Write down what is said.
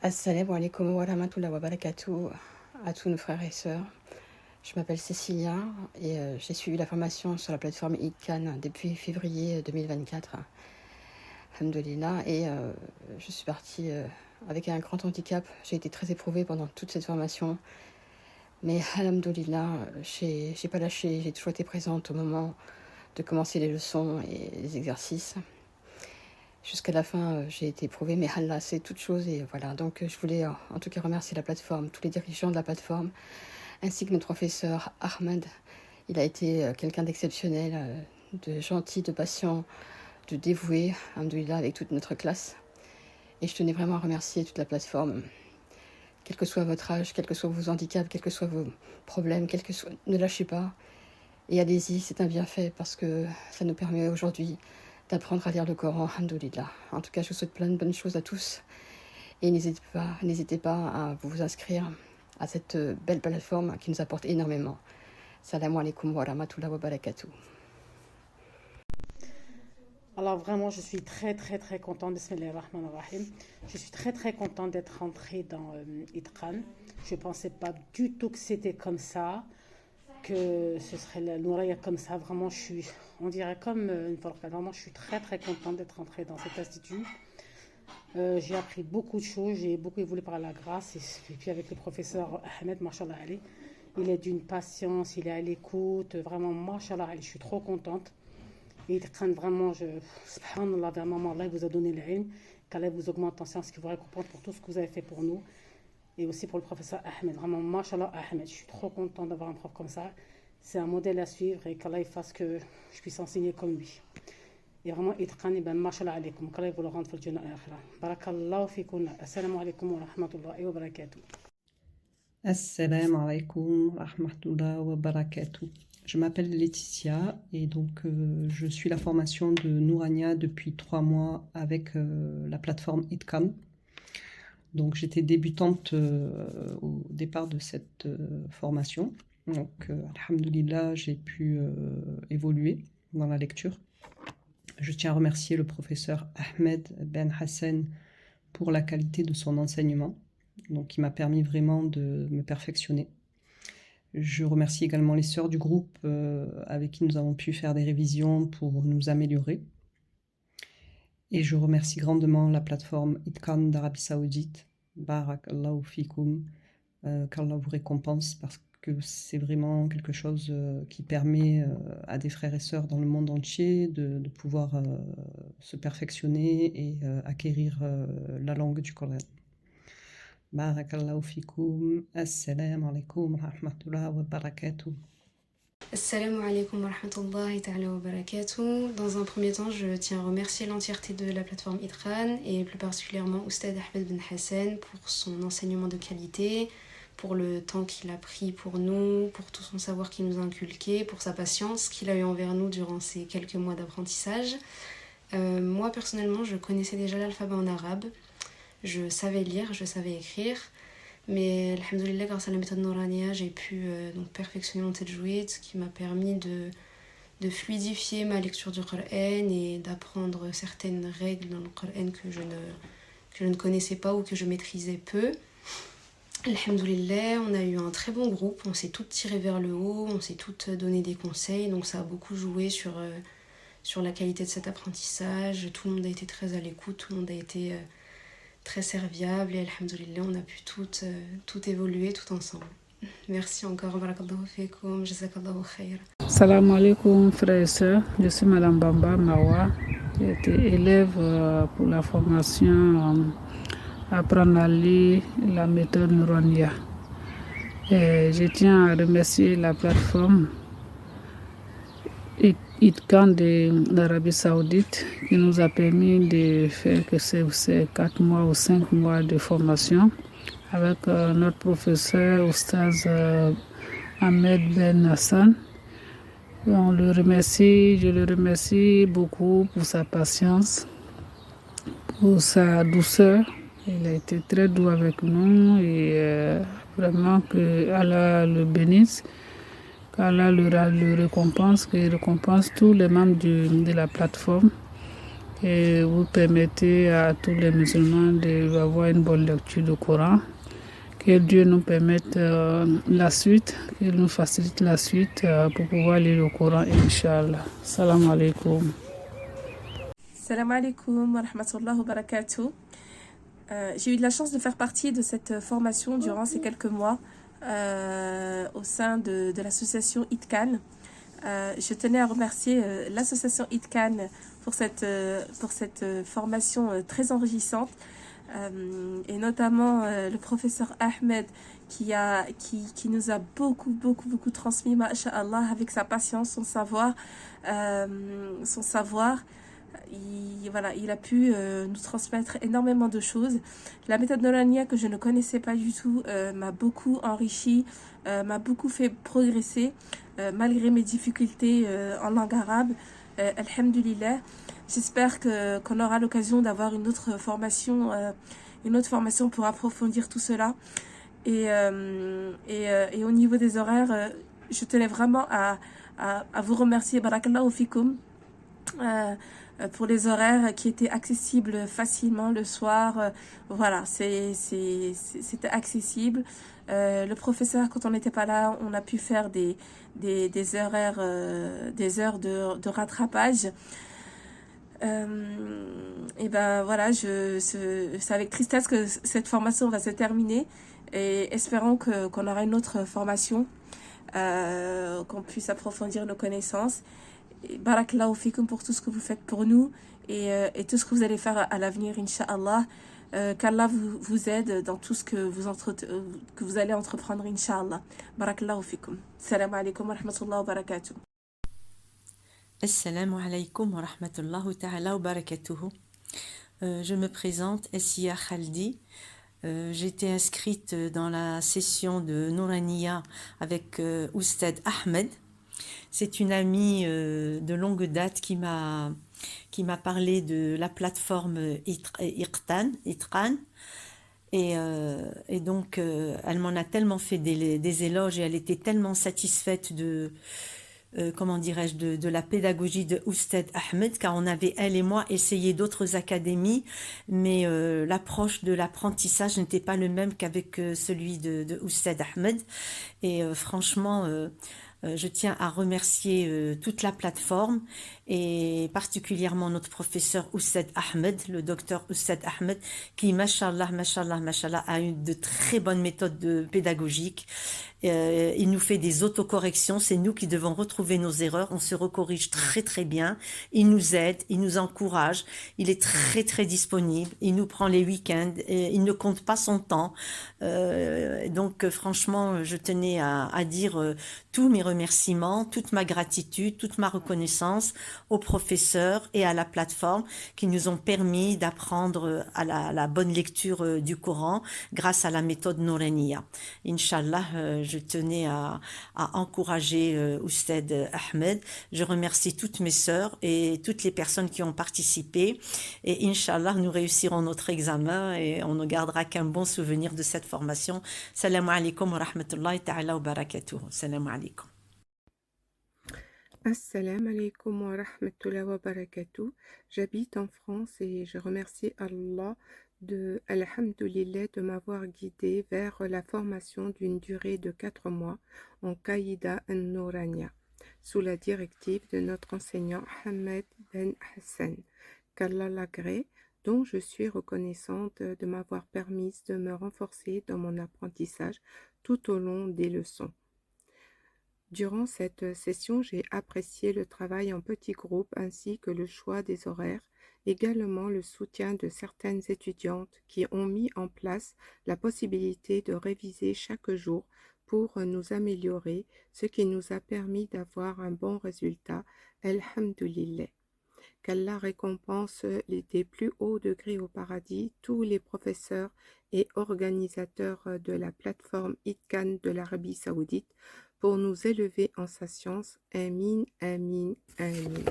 Assalamu alaikum wa rahmatullahi wa barakatuh à tous nos frères et sœurs. Je m'appelle Cécilia et j'ai suivi la formation sur la plateforme ICANN depuis février 2024. Alhamdoulilah. Et je suis partie avec un grand handicap. J'ai été très éprouvée pendant toute cette formation. Mais alhamdoulilah, j'ai pas lâché. J'ai toujours été présente au moment de commencer les leçons et les exercices. Jusqu'à la fin, j'ai été éprouvée, mais Allah, c'est toute chose. Et voilà, donc je voulais en tout cas remercier la plateforme, tous les dirigeants de la plateforme, ainsi que notre professeur Ahmed. Il a été quelqu'un d'exceptionnel, de gentil, de patient, de dévoué, alhamdoulilah, avec toute notre classe. Et je tenais vraiment à remercier toute la plateforme. Quel que soit votre âge, quels que soient vos handicaps, quels que soient vos problèmes, ne lâchez pas. Et allez-y, c'est un bienfait parce que ça nous permet aujourd'hui d'apprendre à lire le Coran, alhamdoulilah. En tout cas, je vous souhaite plein de bonnes choses à tous. Et n'hésitez pas à vous inscrire à cette belle plateforme qui nous apporte énormément. Salam alaikum wa rahmatullahi wa barakatuh. Alors vraiment, je suis très très très contente, bismillahirrahmanirrahim. Je suis très très contente d'être rentrée dans ITQAN. Je ne pensais pas du tout que c'était comme ça, que ce serait la Nouraya comme ça. Vraiment, on dirait comme une forca. Vraiment, je suis très très contente d'être rentrée dans cet institut. J'ai appris beaucoup de choses, j'ai beaucoup évolué par la grâce. Et puis avec le professeur Ahmed, mashallah Ali, il est d'une patience, il est à l'écoute. Vraiment, mashallah Ali, je suis trop contente. Et vraiment, subhanallah, vraiment, Allah vous a donné l'ilm, qu'Allah vous augmente en sciences, qu'il vous récompense pour tout ce que vous avez fait pour nous. Et aussi pour le professeur Ahmed. Vraiment, mashallah Ahmed, je suis trop contente d'avoir un prof comme ça. C'est un modèle à suivre et qu'Allah fasse que je puisse enseigner comme lui. Et vraiment, itqan, ben, mashallah alaikum, qu'Allah vous le rende pour le Jannah al-akhirah. Barakallahu fikum. Assalamu alaikum wa rahmatullahi wa barakatuh. Assalamu alaikum wa rahmatullahi wa barakatuh. Je m'appelle Laetitia et donc je suis la formation de Nourania depuis 3 mois avec la plateforme ITQAN. Donc j'étais débutante au départ de cette formation. Donc alhamdoulilah, j'ai pu évoluer dans la lecture. Je tiens à remercier le professeur Ahmed Ben Hassan pour la qualité de son enseignement, donc qui m'a permis vraiment de me perfectionner. Je remercie également les sœurs du groupe avec qui nous avons pu faire des révisions pour nous améliorer. Et je remercie grandement la plateforme ITQAN d'Arabie Saoudite. Barakallahu fikum, qu'Allah vous récompense parce que c'est vraiment quelque chose qui permet à des frères et sœurs dans le monde entier de pouvoir se perfectionner et acquérir la langue du Coran. Barakallahu fikum. Assalamu alaikum wa rahmatullahi wa barakatuh. Assalamu alaikum wa rahmatullahi wa barakatuh. Dans un premier temps, je tiens à remercier l'entièreté de la plateforme ITQAN et plus particulièrement Oustad Ahmed Ben Hassan pour son enseignement de qualité, pour le temps qu'il a pris pour nous, pour tout son savoir qu'il nous a inculqué, pour sa patience qu'il a eu envers nous durant ces quelques mois d'apprentissage. Moi personnellement, je connaissais déjà l'alphabet en arabe. Je savais lire, je savais écrire, mais alhamdoulilah, grâce à la méthode Nourania, j'ai pu donc perfectionner mon tajwid, ce qui m'a permis de fluidifier ma lecture du Coran et d'apprendre certaines règles dans le Coran que je ne connaissais pas ou que je maîtrisais peu. Alhamdoulilah, on a eu un très bon groupe, on s'est toutes tirées vers le haut, on s'est toutes donné des conseils, donc ça a beaucoup joué sur la qualité de cet apprentissage. Tout le monde a été très à l'écoute, tout le monde a été très serviable et alhamdoulilah, on a pu tout évoluer tout ensemble. Merci encore, barakallahu fikum, jazakallahu khair. Salam alaikum frères et sœurs, je suis Madame Bamba Mawa, j'ai été élève pour la formation apprendre à lire la méthode Nourania. Je tiens à remercier la plateforme ITQAN d'Arabie Saoudite qui nous a permis de faire que ces 4 mois ou 5 mois de formation avec notre professeur Oustaz Ahmed Ben Hassan. Je le remercie beaucoup pour sa patience, pour sa douceur. Il a été très doux avec nous et vraiment que Allah le bénisse. qu'Allah le récompense, qu'il récompense tous les membres de la plateforme et vous permettez à tous les musulmans d'avoir une bonne lecture du Coran. Que Dieu nous permette la suite, qu'il nous facilite la suite pour pouvoir lire le Coran, Inch'Allah. Salam alaikum. Salam alaikum wa rahmatullahi wa barakatuh. J'ai eu de la chance de faire partie de cette formation durant ces quelques mois au sein de l'association ITCAN. Je tenais à remercier l'association ITCAN pour cette formation très enrichissante. Et notamment le professeur Ahmed qui nous a beaucoup transmis, masha'Allah, avec sa patience, son savoir. Il a pu nous transmettre énormément de choses. La méthode Nourania, que je ne connaissais pas du tout, m'a beaucoup enrichi, m'a beaucoup fait progresser malgré mes difficultés en langue arabe. Alhamdulillah. J'espère qu'on aura l'occasion d'avoir une autre formation pour approfondir tout cela. Et au niveau des horaires, je tenais vraiment à vous remercier. Barakallahu fikum. Pour les horaires qui étaient accessibles facilement le soir. Voilà, c'était accessible. Le professeur, quand on n'était pas là, on a pu faire des horaires, des heures de rattrapage. Et ben voilà, c'est avec tristesse que cette formation va se terminer, et espérons qu'on aura une autre formation, qu'on puisse approfondir nos connaissances. Barakallahu fikum pour tout ce que vous faites pour nous, et tout ce que vous allez faire à l'avenir, Inch'Allah. Qu'Allah vous aide dans tout ce que vous allez entreprendre, Inch'Allah. Barakallahu fikum. Salam alaikum wa rahmatullahi wa barakatuh. Assalamu alaikum wa rahmatullahi ta'ala wa barakatuhu. Je me présente, Essia Khaldi. J'ai été inscrite dans la session de Nourania avec Oustad Ahmed. C'est une amie de longue date qui m'a parlé de la plateforme ITCAN. Et donc, elle m'en a tellement fait des éloges, et elle était tellement satisfaite de la pédagogie de Oustad Ahmed, car on avait, elle et moi, essayé d'autres académies, mais l'approche de l'apprentissage n'était pas le même qu'avec celui de Oustad Ahmed. Et franchement, je tiens à remercier toute la plateforme, et particulièrement notre professeur Oustad Ahmed, le docteur Oustad Ahmed, qui, mashallah, a eu de très bonnes méthodes pédagogiques. Il nous fait des autocorrections, c'est nous qui devons retrouver nos erreurs, on se recorrige très bien, il nous aide, il nous encourage, il est très disponible, il nous prend les week-ends, il ne compte pas son temps. Donc franchement, je tenais à dire tous mes remerciements, toute ma gratitude, toute ma reconnaissance aux professeurs et à la plateforme qui nous ont permis d'apprendre à la bonne lecture du Coran grâce à la méthode Nourania. Inch'Allah, je tenais à encourager Oustad Ahmed. Je remercie toutes mes sœurs et toutes les personnes qui ont participé. Et Inch'Allah, nous réussirons notre examen et on ne gardera qu'un bon souvenir de cette formation. Salam alaikum wa rahmatullahi ta'ala wa barakatuh. Salam alaikum. Assalamu alaikum wa rahmatullahi wa barakatuh. J'habite en France et je remercie Allah Alhamdulillah de m'avoir guidé vers la formation d'une durée de 4 mois en Qaïda an-Nourania, sous la directive de notre enseignant Ahmed Ben Hassan, qu'Allah l'agrée, dont je suis reconnaissante de m'avoir permis de me renforcer dans mon apprentissage tout au long des leçons. Durant cette session, j'ai apprécié le travail en petits groupes ainsi que le choix des horaires, également le soutien de certaines étudiantes qui ont mis en place la possibilité de réviser chaque jour pour nous améliorer, ce qui nous a permis d'avoir un bon résultat. Alhamdulillah. Qu'Allah récompense des plus hauts degrés au paradis tous les professeurs et organisateurs de la plateforme ITCAN de l'Arabie Saoudite pour nous élever en sa science. Amin, amin, amin.